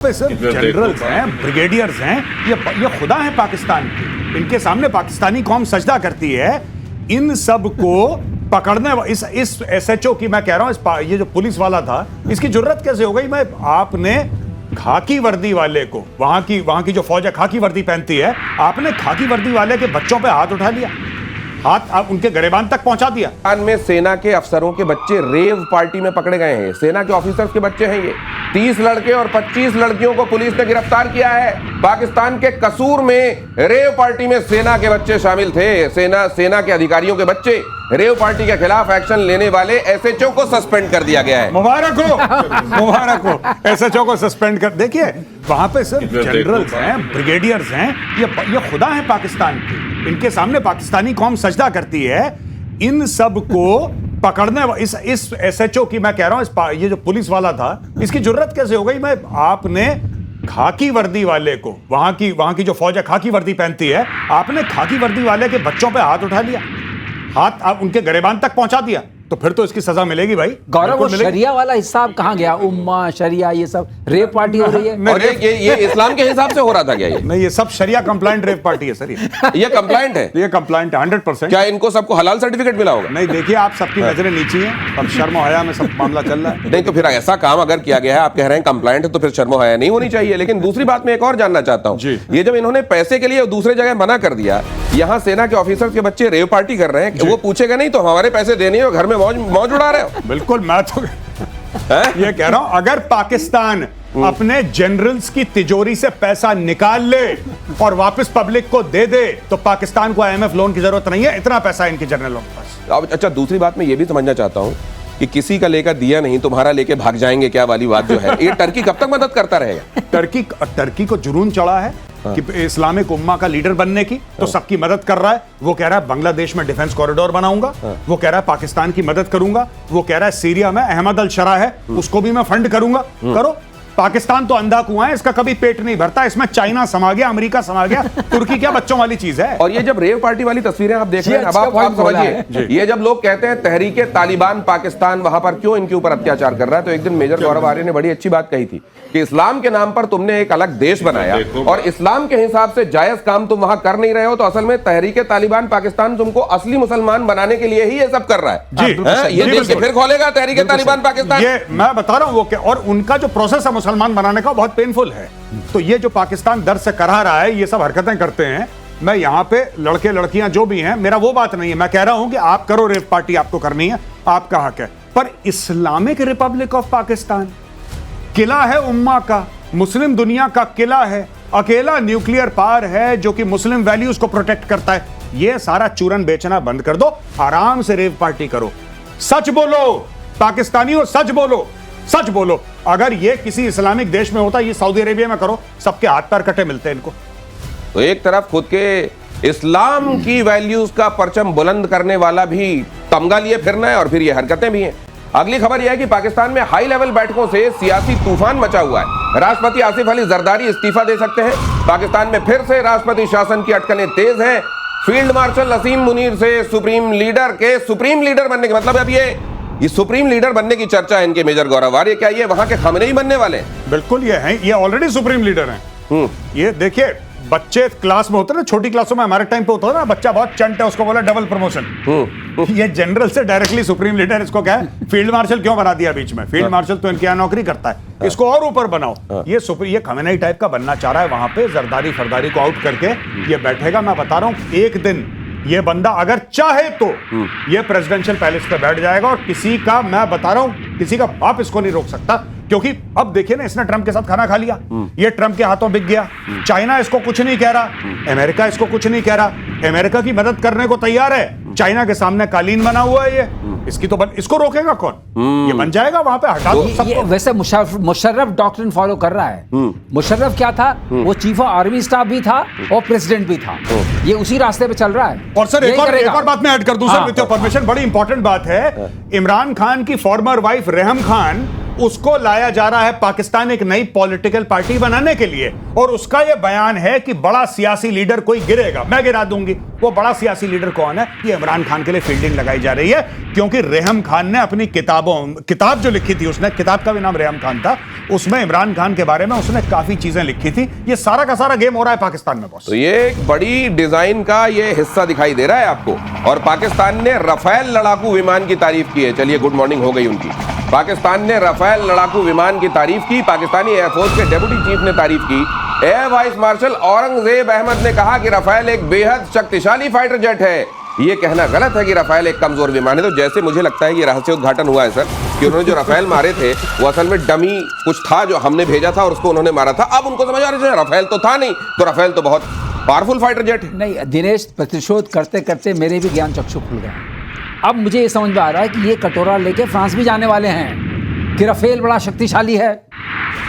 पे सिर्फ जनरल्स हैं, ब्रिगेडियर्स हैं, ये खुदा हैं पाकिस्तान के। इनके सामने पाकिस्तानी कौम सजदा करती है। इन सब को पकड़ने इस एसएचओ की मैं कह रहा हूं, ये जो पुलिस वाला था, इसकी जुर्रत कैसे हो गई? मैं आपने खाकी वर्दी वाले को, वहां की जो फौज है खाकी वर्दी पहनती है, आपने खाकी वर्दी वाले के बच्चों पे हाथ उठा लिया, हाथ आप उनके गरेबान तक पहुंचा दिया। में सेना के अफसरों के बच्चे रेव पार्टी में पकड़े गए हैं। सेना के ऑफिसर्स के बच्चे हैं ये। 30 लड़के और 25 लड़कियों को पुलिस ने गिरफ्तार किया है। पाकिस्तान के कसूर में रेव पार्टी में सेना के बच्चे शामिल थे। सेना के अधिकारियों के बच्चे। रेव पार्टी के खिलाफ एक्शन लेने वाले एसएचओ को सस्पेंड कर दिया गया है। मुबारक हो एसएचओ को सस्पेंड कर। देखिए वहां पे सिर्फ जनरल्स हैं, ब्रिगेडियर्स हैं, ये खुदा हैं पाकिस्तान के। इनके सामने पाकिस्तानी कौम सजदा करती है। इन सब को पकड़ने इस एसएचओ की मैं कह रहा हूं, ये जो पुलिस वाला था, इसकी जुर्रत कैसे हो गई? मैं आपने खाकी वर्दी वाले को, वहां की जो फौज है खाकी वर्दी पहनती है, आपने खाकी वर्दी वाले के बच्चों पे हाथ उठा लिया, हाथ आप उनके गरेबान तक पहुंचा दिया, तो फिर तो इसकी सजा मिलेगी भाई। गौरव, वो शरिया वाला हिसाब कहां गया? उम्मा शरिया ये सब रेप पार्टी हो रही है। और ये इस्लाम के हिसाब से हो रहा था क्या? ये नहीं, ये सब शरिया कंप्लाइंट रेप पार्टी है सर। ये कंप्लाइंट है, ये कंप्लाइंट है 100%। क्या इनको सबको हलाल सर्टिफिकेट मिला होगा? नहीं, देखिए आप सबकी नजरें नीची हैं, अब शर्म हया में सब मामला चल रहा है। नहीं तो फिर ऐसा काम अगर किया गया है, आप कह रहे हैं कंप्लाइंट है, तो फिर शर्म हया नहीं होनी चाहिए। लेकिन दूसरी बात मैं एक और जानना चाहता हूं, ये जब इन्होंने पैसे के लिए दूसरे जगह मना कर दिया, यहां सेना के ऑफिसर्स के बच्चे रेव पार्टी कर रहे हैं, वो पूछेगा नहीं तो हमारे पैसे देने हो, घर में मौज उड़ा रहे हो? बिल्कुल, मैं तो ये कह रहा हूं, अगर पाकिस्तान अपने जनरल्स की तिजोरी से पैसा निकाल ले और वापस पब्लिक को दे दे, तो पाकिस्तान को आईएमएफ लोन की जरूरत नहीं है। इतना पैसा है इनके जनरलों के पास। अच्छा, दूसरी बात मैं ये भी समझना चाहता हूं कि किसी का लेकर दिया नहीं, तुम्हारा लेके भाग जाएंगे क्या वाली बात जो है, ये टर्की कब तक मदद करता रहेगा? टर्की को जुनून चढ़ा है कि इस्लामिक उम्मा का लीडर बनने की, तो सबकी मदद कर रहा है। वो कह रहा है बांग्लादेश में डिफेंस कॉरिडोर बनाऊंगा, वो कह रहा है पाकिस्तान की मदद करूंगा, वो कह रहा है सीरिया में अहमद अल शरा है, उसको भी मैं फंड करूंगा। करो। पाकिस्तान तो अंधा कुआं है, इसका कभी पेट नहीं भरता। इसमें चाइना समा गया, अमेरिका समा गया, तुर्की क्या बच्चों वाली चीज है। और ये जब रेव पार्टी वाली तस्वीरें आप देख रहे हैं, अब आप समझिए, ये जब लोग कहते हैं तहरीके तालिबान पाकिस्तान वहां पर क्यों इनके ऊपर अत्याचार कर रहा है, तो एक दिन मेजर गौरव आर्य ने बड़ी अच्छी बात कही थी कि इस्लाम के नाम पर तुमने एक अलग देश बनाया और इस्लाम के हिसाब से जायज काम तुम वहां कर नहीं रहे हो, तो असल में तहरीके तालिबान पाकिस्तान तुमको असली मुसलमान बनाने के लिए ही ये सब कर रहा है। ये देश फिर खोलेगा तहरीके तालिबान पाकिस्तान। ये मैं बता रहा हूं वो क्या, और उनका जो प्रोसेस है मुसलमान बनाने का बहुत पेनफुल है। तो ये जो पाकिस्तान दर्द से करा रहा है, ये सब हरकतें करते हैं। मैं यहां पे लड़के लड़कियां जो भी हैं, मेरा वो बात नहीं है। मैं कह रहा हूं कि आप करो रेप पार्टी, आपको करनी है, आपका हक है। पर इस्लामिक रिपब्लिक ऑफ पाकिस्तान किला है उम्मा का, मुस्लिम दुनिया का किला है, अकेला न्यूक्लियर पावर है जो कि मुस्लिम वैल्यूज को प्रोटेक्ट करता है। ये सारा चूरन बेचना बंद कर दो, आराम से रेप पार्टी करो। सच बोलो पाकिस्तानियों, सच बोलो, सच बोलो। अगर ये किसी इस्लामिक देश में होता, ये सऊदी अरेबिया में करो, सबके हाथ पैर कटे मिलते हैं इनको। तो एक तरफ खुद के इस्लाम की वैल्यूज का परचम बुलंद करने वाला भी तमगा लिए फिरना है, और फिर ये हरकतें भी हैं। अगली खबर यह है कि पाकिस्तान में हाई लेवल बैठकों से सियासी तूफान मचा हुआ है। राष्ट्रपति आसिफ अली जरदारी इस्तीफा दे सकते हैं। पाकिस्तान में फिर से राष्ट्रपति शासन की अटकलें तेज हैं। फील्ड मार्शल असीम मुनीर से सुप्रीम लीडर बनने के मतलब, अब ये सुप्रीम लीडर बनने की चर्चा है इनके मेजर गौरव आर्य। क्या ये वहां के खमनेई बनने वाले हैं? बिल्कुल, ये हैं, ये ऑलरेडी सुप्रीम लीडर हैं। ये देखिए, बच्चे क्लास में होते ना, छोटी क्लासों में हमारे टाइम पे होता है ना, बच्चा बहुत चंट है, उसको बोला डबल प्रमोशन। ये जनरल से डायरेक्टली सुप्रीम लीडर, इसको क्या है, फील्ड मार्शल क्यों बना दिया बीच में? फील्ड मार्शल तो इनके यहाँ नौकरी करता है, इसको और ऊपर बनाओ। ये खमेनेई टाइप का बनना चाह रहा है। वहां पे जरदारी फरदारी को आउट करके ये बैठेगा। मैं बता रहा हूं, एक दिन ये बंदा अगर चाहे तो ये प्रेसिडेंशियल पैलेस पे बैठ जाएगा, और किसी का, मैं बता रहा हूं, किसी का बाप इसको नहीं रोक सकता। क्योंकि अब देखिए ना, इसने ट्रंप के साथ खाना खा लिया, ये ट्रंप के हाथों बिक गया। चाइना इसको कुछ नहीं कह रहा, अमेरिका इसको कुछ नहीं कह रहा, अमेरिका की मदद करने को तैयार है, चाइना के सामने कालीन बना हुआ है ये। इसको रोकेगा कौन? ये बन जाएगा वहां पे, हटा दो सबको। वैसे मुशर्रफ डॉक्ट्रिन फॉलो कर रहा है। मुशर्रफ क्या था, वो चीफ ऑफ आर्मी स्टाफ भी था और प्रेसिडेंट भी था। ये उसी रास्ते पे चल रहा है। और सर एक और बात मैं ऐड कर दूं सर, विद योर परमिशन, बड़ी इंपॉर्टेंट बात है। इमरान खान की फॉर्मर वाइफ रेहम खान, उसको लाया जा रहा है पाकिस्तान एक नई पॉलिटिकल पार्टी बनाने के लिए, और उसका यह बयान है कि बड़ा सियासी लीडर कोई गिरेगा, मैं गिरा दूंगी। वो बड़ा सियासी लीडर कौन है? ये इमरान खान के लिए फील्डिंग लगाई जा रही है, क्योंकि रेहम खान ने अपनी किताब जो लिखी थी, उसने किताब का भी नाम रेहम खान था, उसमें इमरान खान के बारे में उसने काफी चीजें लिखी थी। ये सारा का सारा गेम हो रहा है पाकिस्तान में बॉस। तो ये एक बड़ी डिजाइन का ये हिस्सा दिखाई दे रहा है आपको। और पाकिस्तान ने राफेल लड़ाकू विमान की तारीफ की है। चलिए, गुड मॉर्निंग हो गई उनकी। पाकिस्तान ने राफेल लड़ाकू विमान की तारीफ की। पाकिस्तानी एयरफोर्स के डेप्यूटी चीफ ने तारीफ की। Air vice marshal Aurangzeb Ahmed ने कहा कि राफेल एक बेहद शक्तिशाली फाइटर जेट है। ये कहना गलत है कि राफेल एक कमजोर विमान है। तो जैसे मुझे लगता है कि रहस्य उद्घाटन हुआ है सर, कि उन्होंने जो राफेल मारे थे वो असल में डमी कुछ था जो हमने भेजा था और उसको उन्होंने मारा था। अब उनको समझ आ रहा है राफेल तो था नहीं, तो राफेल तो बहुत पावरफुल फाइटर जेट है। नहीं दिनेश, प्रतिशोध करते करते मेरे भी ज्ञान चक्षु खुल गए। अब मुझे ये समझ में आ रहा है कि ये कटोरा लेके फ्रांस भी जाने वाले हैं कि राफेल बड़ा शक्तिशाली है,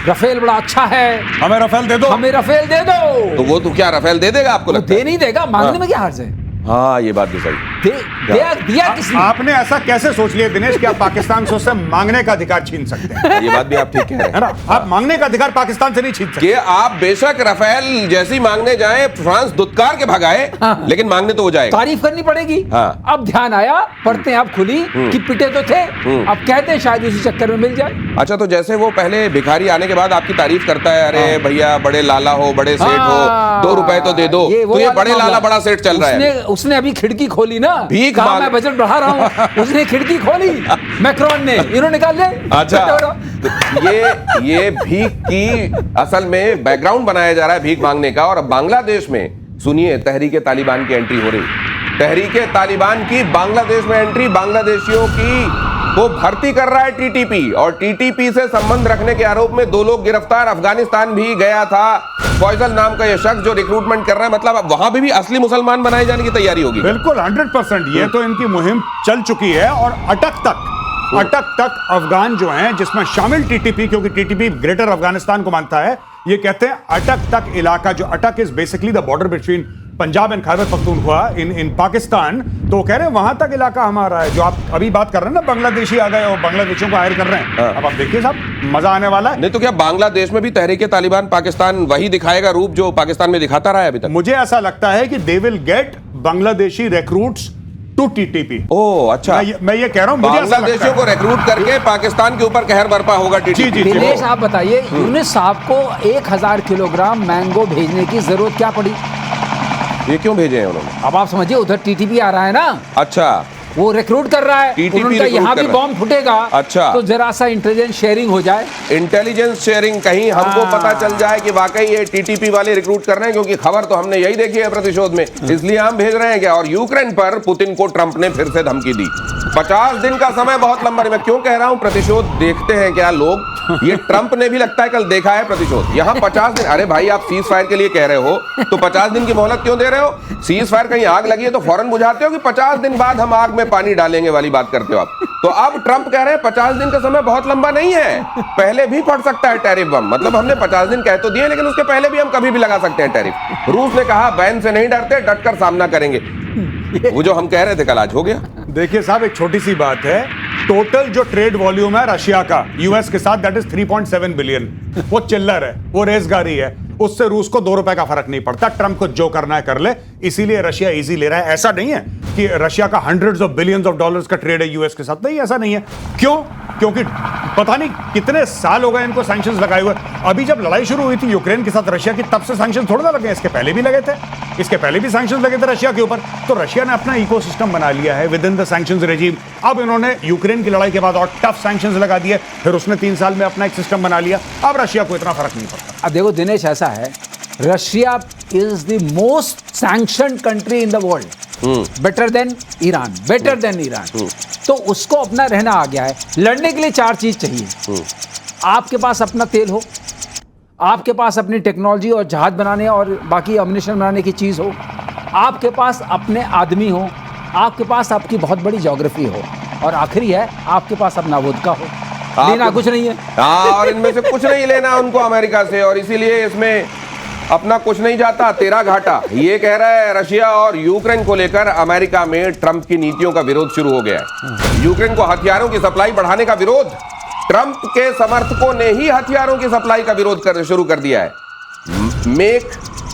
राफेल बड़ा अच्छा है, हमें राफेल दे दो, हमें राफेल दे दो। तो वो तो क्या राफेल दे देगा आपको लगता है? दे नहीं देगा, मांगने में क्या हर्ज है? हाँ, ये बात भी सही। दिया किसने? आपने ऐसा कैसे सोच लिया दिनेश कि आप पाकिस्तान से उससे मांगने का अधिकार छीन सकते हैं? ये बात भी आप ठीक कह रहे हैं, है ना? आप मांगने का अधिकार पाकिस्तान से नहीं छीन सकते। कि आप बेशक राफेल जैसी मांगने जाए, फ्रांस दुत्कार के भगाए, लेकिन मांगने तो वो जाएगा। तारीफ करनी पड़ेगी। हाँ। अब ध्यान आया, पढ़ते अब खुली कि पिटे तो थे, अब कहते हैं शायद उसी चक्कर में मिल जाए। अच्छा, तो जैसे वो पहले भिखारी आने के बाद आपकी तारीफ करता है, अरे भैया बड़े लाला हो, बड़े सेठ हो, 2 रुपए तो दे दो, तो ये बड़े लाला बड़ा सेठ चल रहा है। उसने अभी खिड़की खोली ना, भीख कहा मांग- मैं बजट बढ़ा रहा हूँ, उसने खिड़की खोली, मैक्रोन ने, इन्होंने निकाल ले। अच्छा, तो ये भीख की असल में बैकग्राउंड बनाया जा रहा है भीख मांगने का। और अब बांग्लादेश में सुनिए, तहरीके तालिबान की एंट्री हो रही। तहरीके तालिबान की बांग्लादेश में एंट्री, बांग्लादेशियों की वो भर्ती कर रहा है टीटीपी, और टीटीपी से संबंध रखने के आरोप में 2 लोग गिरफ्तार। अफगानिस्तान भी गया था फैसल नाम का ये शख्स जो रिक्रूटमेंट कर रहा है। मतलब अब वहां भी असली मुसलमान बनाए जाने की तैयारी होगी। बिल्कुल 100%। ये तो इनकी मुहिम चल चुकी है, और अटक तक अफगान जो हैं, जिसमें शामिल टीटीपी, क्योंकि टीटीपी ग्रेटर अफगानिस्तान को मानता है, ये कहते हैं अटक तक इलाका, जो Attock is basically the border between Punjab and Khyber Pakhtunkhwa in Pakistan. तो वो कह रहे हैं वहां तक इलाका हमारा है। जो आप अभी बात कर रहे हैं ना, बांग्लादेशी आ गए और बांग्लादेशियों को हायर कर रहे हैं। अब आप देखिए साहब, मजा आने वाला है। नहीं तो क्या बांग्लादेश में भी तहरीके तालिबान पाकिस्तान वही दिखाएगा रूप जो पाकिस्तान में दिखाता रहा है अभी तक? मुझे ऐसा लगता है कि they will get Bangladeshi recruits to TTP. Oh अच्छा, मैं ये कह रहा हूं, मुझे ऐसा लगता बांग्लादेशियों को है। रिक्रूट करके पाकिस्तान के ऊपर कहर बरपा होगा टीटीपी। जी, जी, दिनेश आप बताइए, यूनुस साहब को 1000 किलोग्राम मैंगो भेजने की जरूरत क्या पड़ी? ये क्यों भेजे हैं उन्होंने? अब आप समझिए, उधर टीटीपी आ रहा है ना, अच्छा, वो रिक्रूट कर रहा है, TTP उनका रिक्रूट यहाँ कर भी रहा है। बॉम्ब फूटेगा। अच्छा। तो जरा सा इंटेलिजेंस शेयरिंग हो जाए, इंटेलिजेंस शेयरिंग, कहीं हमको पता चल जाए कि वाकई ये टीटीपी वाले रिक्रूट कर रहे हैं, क्योंकि खबर तो हमने यही देखी है प्रतिशोध में, इसलिए हम भेज रहे हैं क्या? और यूक्रेन पर पुतिन को ट्रंप ने फिर से धमकी दी। 50 दिन का समय बहुत लंबा नहीं। मैं क्यों कह रहा हूं प्रतिशोध देखते हैं क्या लोग? ये ट्रंप ने भी लगता है कल देखा है प्रतिशोध। यहां 50 दिन, अरे भाई आप सीज फायर के लिए कह रहे हो तो 50 दिन की मोहलत क्यों दे रहे हो? सीज फायर, कहीं आग लगी है तो फौरन बुझाते हो कि 50 दिन बाद हम आग में पानी डालेंगे वाली बात करते हो आप? तो अब ट्रंप कह रहे हैं 50 दिन का समय बहुत लंबा नहीं है, पहले भी फट सकता है टैरिफ बम। मतलब हमने 50 दिन कह तो दिए, लेकिन उसके पहले भी हम कभी भी लगा सकते हैं टैरिफ। रूस ने कहा बैन से नहीं डरते, डटकर सामना करेंगे। वो जो हम कह रहे थे कल आज हो गया। देखिए साहब, एक छोटी सी बात है, टोटल जो ट्रेड वॉल्यूम है रशिया का यूएस के साथ, दैट इज 3.7 बिलियन। वो चिल्लर है, वो रेसगारी है, उससे रूस को 2 रुपए का फर्क नहीं पड़ता। ट्रंप को जो करना है कर ले, इसीलिए रशिया इजी ले रहा है। ऐसा नहीं है कि रशिया का hundreds of billions of dollars का ट्रेड है यूएस के साथ, नहीं, ऐसा नहीं है। क्यों? क्योंकि पता नहीं कितने साल हो गए इनको सैंक्शंस लगाए हुए। अभी जब लड़ाई शुरू हुई थी यूक्रेन के साथ रशिया की, तब से सैंक्शंस थोड़ा ना लगे, इसके पहले भी लगे थे। इसके पहले भी सैंक्शंस लगे थे रशिया के ऊपर। तो रशिया ने अपना इकोसिस्टम बना लिया है with in the sanctions regime. अब इन्होंने यूक्रेन की लड़ाई के बाद और टफ सैंक्शंस लगा दिए, फिर उसने 3 साल में अपना एक सिस्टम बना लिया। अब रशिया को इतना फर्क नहीं पड़ता। अब देखो दिनेश, ऐसा है, Russia is the most sanctioned country in the world, better than Iran, better than Iran. तो उसको अपना रहना आ गया है। लड़ने के लिए 4 चीज चाहिए। आपके पास अपना तेल हो, आपके पास अपनी टेक्नोलॉजी और जहाज बनाने और बाकी अम्युनिशन बनाने की चीज हो, आपके पास अपने आदमी हो, आपके पास आपकी बहुत बड़ी ज्योग्राफी हो, और आखिरी है आपके पास अपना वोदका हो। लेना कुछ नहीं है। हाँ, और इनमें से कुछ नहीं लेना उनको अमेरिका से, और इसीलिए इसमें अपना कुछ नहीं जाता, तेरा घाटा। ये कह रहा है रशिया। और यूक्रेन को लेकर अमेरिका में ट्रंप की नीतियों का विरोध शुरू हो गया है। यूक्रेन को हथियारों की सप्लाई बढ़ाने का विरोध, ट्रंप के समर्थकों ने ही हथियारों की सप्लाई का विरोध शुरू कर दिया है। मेक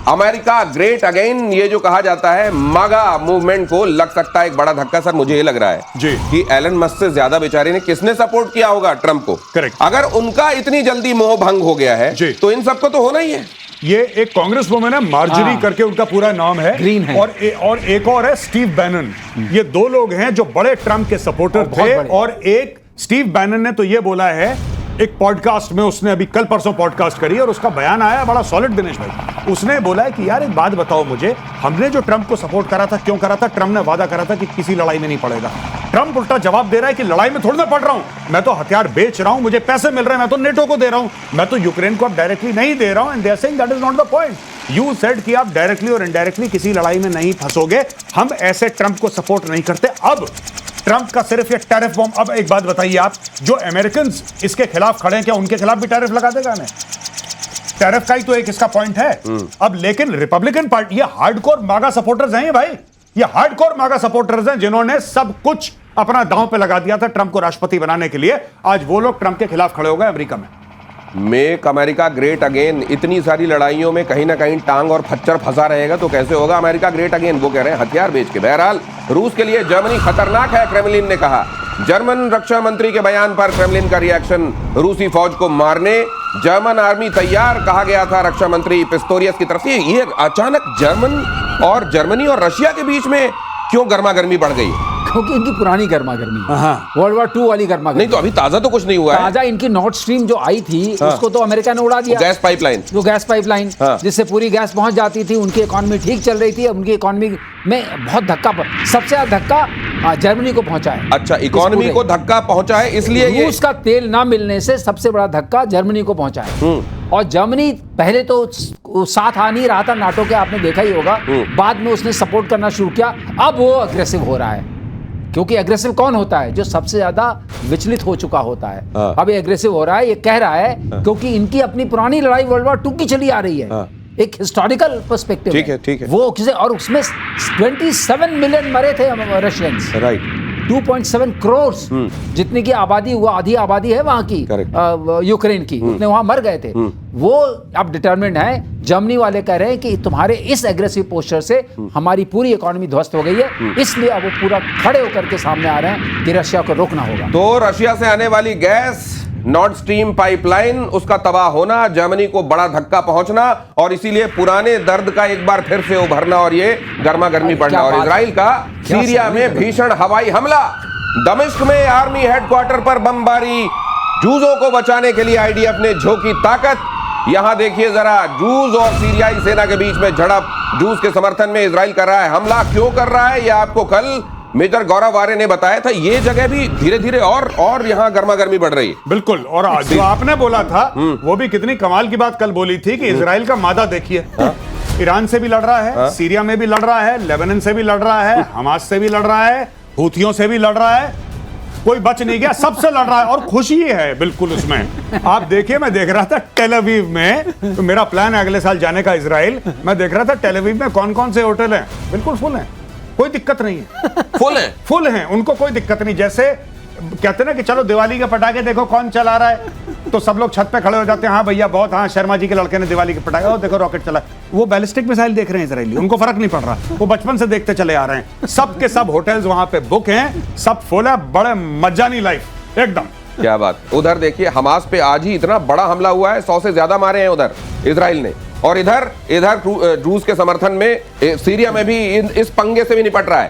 अमेरिका ग्रेट अगेन ये जो कहा जाता है, मागा मूवमेंट को लग सकता है एक बड़ा धक्का। सर मुझे ये लग रहा है जी कि एलन मस्क से ज्यादा बेचारे ने किसने सपोर्ट किया होगा ट्रंप को। करेक्ट। अगर उनका इतनी जल्दी मोह भंग हो गया है जी। तो इन सबको तो होना ही है। ये एक कांग्रेस वुमेन है, मार्जरी हाँ। करके उनका पूरा नाम है, ग्रीन है। और एक और है स्टीव बैनन। ये दो लोग हैं जो बड़े ट्रंप के सपोर्टर और बहुत थे। बड़े। और एक स्टीव बैनन ने तो ये बोला है एक पॉडकास्ट में, उसने अभी कल परसों पॉडकास्ट करी और उसका बयान आया बड़ा सॉलिड दिनेश भाई। उसने बोला है कि यार एक बात बताओ मुझे, हमने जो ट्रंप को सपोर्ट करा था क्यों करा था? ट्रंप ने वादा करा था कि किसी लड़ाई में नहीं पड़ेगा। ट्रंप उल्टा जवाब दे रहा है कि लड़ाई में थोड़ी ना पड़ रहा हूं, मैं तो हथियार बेच रहा हूं, मुझे पैसे मिल रहे हैं, मैं तो नेटो को दे रहा हूं, मैं तो यूक्रेन को अब डायरेक्टली नहीं दे रहा हूं। And they are saying that is not the point. You said कि आप डायरेक्टली और इनडायरेक्टली किसी लड़ाई में नहीं फंसोगे। हम ऐसे ट्रंप को सपोर्ट नहीं करते। अब ट्रंप का सिर्फ ये टैरिफ बॉम्ब। अब एक बात बताइए आप, जो अमेरिकन इसके खिलाफ खड़े हैं, क्या उनके खिलाफ भी टैरिफ लगा देगा हमें? टैरिफ का ही तो एक इसका पॉइंट है। अब लेकिन रिपब्लिकन पार्टी, ये हार्डकोर मागा सपोर्टर्स हैं ये भाई, ये हार्डकोर मागा सपोर्टर्स हैं जिन्होंने सब कुछ अपना दांव पे लगा दिया था ट्रंप को राष्ट्रपति बनाने के लिए। आज वो लोग ट्रंप के खिलाफ खड़े हो गए अमेरिका में। मेक अमेरिका ग्रेट अगेन, इतनी सारी लड़ाइयों में कहीं ना कहीं टांग और खच्चर फंसा रहेगा तो कैसे होगा अमेरिका ग्रेट अगेन? वो कह रहे हैं हथियार बेच के। बहरहाल रूस के लिए जर्मनी खतरनाक है, क्रेमलिन ने कहा। जर्मन रक्षा मंत्री के बयान पर क्रेमलिन का रिएक्शन, रूसी फौज को मारने जर्मन आर्मी तैयार, कहा गया था रक्षा मंत्री पिस्टोरियस की तरफ से। ये अचानक जर्मनी और रशिया के बीच में क्यों गर्मा गर्मी बढ़ गई? क्योंकि इनकी पुरानी गर्मा गर्मी, वर्ल्ड वॉर 2 वाली गर्मा गर्मी। नहीं तो अभी ताजा तो कुछ नहीं हुआ है। ताजा इनकी नॉर्थ स्ट्रीम जो आई थी उसको तो अमेरिका ने उड़ा दिया। गैस पाइपलाइन, जो गैस पाइपलाइन हाँ। जिससे पूरी गैस पहुंच जाती थी, उनकी इकोनॉमी ठीक चल रही थी। उनकी इकोनॉमी में बहुत धक्का, सबसे ज्यादा धक्का जर्मनी को पहुंचा है। अच्छा, इकोनॉमी को धक्का पहुंचा है, इसलिए ये रूस का तेल ना मिलने से सबसे बड़ा धक्का जर्मनी को पहुंचा है। और जर्मनी पहले तो साथ आ नहीं रहा था नाटो के, आपने देखा ही होगा। बाद में उसने सपोर्ट करना शुरू किया। अब वो अग्रेसिव हो रहा है, क्योंकि एग्रेसिव कौन होता है? जो सबसे ज्यादा विचलित हो चुका होता है। हाँ। अब ये एग्रेसिव हो रहा है, ये कह रहा है क्योंकि इनकी अपनी पुरानी लड़ाई वर्ल्ड वॉर 2 की चली आ रही है। हाँ। एक हिस्टोरिकल पर्सपेक्टिव ठीक है, ठीक है। वो किसे, और उसमें 27 मिलियन मरे थे रशियंस। राइट। 2.7 करोड़ जितनी की आबादी, वो आधी आबादी है वहां की, यूक्रेन की, उतने वहां मर गए थे। वो अब डिटरमिन्ड है। जर्मनी वाले कह रहे हैं कि तुम्हारे इस एग्रेसिव पोस्चर से हमारी पूरी इकोनॉमी ध्वस्त हो गई है, इसलिए अब वो पूरा खड़े होकर के सामने आ रहे हैं कि रशिया को रोकना होगा। तो रशिया से आने वाली गैस, नॉर्ड स्ट्रीम पाइपलाइन, उसका तबाह होना, जर्मनी को बड़ा धक्का पहुंचना, और इसीलिए पुराने दर्द का एक बार फिर से उभरना और ये गर्मा गर्मी बढ़ना। और इजराइल का सीरिया में भीषण हवाई हमला, दमिश्क में आर्मी हेडक्वार्टर पर बमबारी, जूजों को बचाने के लिए आईडीएफ ने झोंकी ताकत। यहां देखिए जरा, जूज और सीरियाई सेना के बीच में झड़प। जूज के समर्थन में इजराइल कर रहा है हमला। क्यों कर रहा है, यह आपको कल मेजर गौरव आर्य ने बताया था। ये जगह भी धीरे धीरे और यहाँ गर्मा गर्मी बढ़ रही है। बिल्कुल। और जो आपने बोला था वो भी कितनी कमाल की बात कल बोली थी कि इजराइल का मादा देखिए, ईरान से भी लड़ रहा है, सीरिया में भी लड़ रहा है, लेबनान से भी लड़ रहा है, हमास से भी लड़ रहा है, हूथियों से भी लड़ रहा है, कोई बच नहीं गया, सबसे लड़ रहा है। और खुशी है बिल्कुल उसमें। आप देखिए, मैं देख रहा था टेल अवीव में, तो मेरा प्लान है अगले साल जाने का इजराइल। मैं देख रहा था टेल अवीव में कौन कौन से होटल हैं, बिल्कुल फुल हैं, कोई दिक्कत नहीं है। फुल हैं, उनको कोई दिक्कत नहीं। जैसे कहते ना कि चलो दिवाली के पटाखे देखो कौन चला रहा है, तो सब लोग छत पे खड़े हो जाते हैं, हाँ भैया बहुत, हाँ शर्मा जी के लड़के ने दिवाली के पटाखे, और देखो रॉकेट चला। वो बैलिस्टिक मिसाइल देख रहे हैं इजरायली, उनको फर्क नहीं पड़ रहा, वो बचपन से देखते चले आ रहे हैं। सब के सब होटल्स वहां पे बुक हैं, सब फुल है, बड़े मजानी लाइफ एकदम। क्या बात। उधर देखिए, हमास पे आज ही इतना बड़ा हमला हुआ है, 100 से ज्यादा मारे हैं उधर इजराइल ने। और इधर रूस के समर्थन में सीरिया में भी इस पंगे से भी निपट रहा है।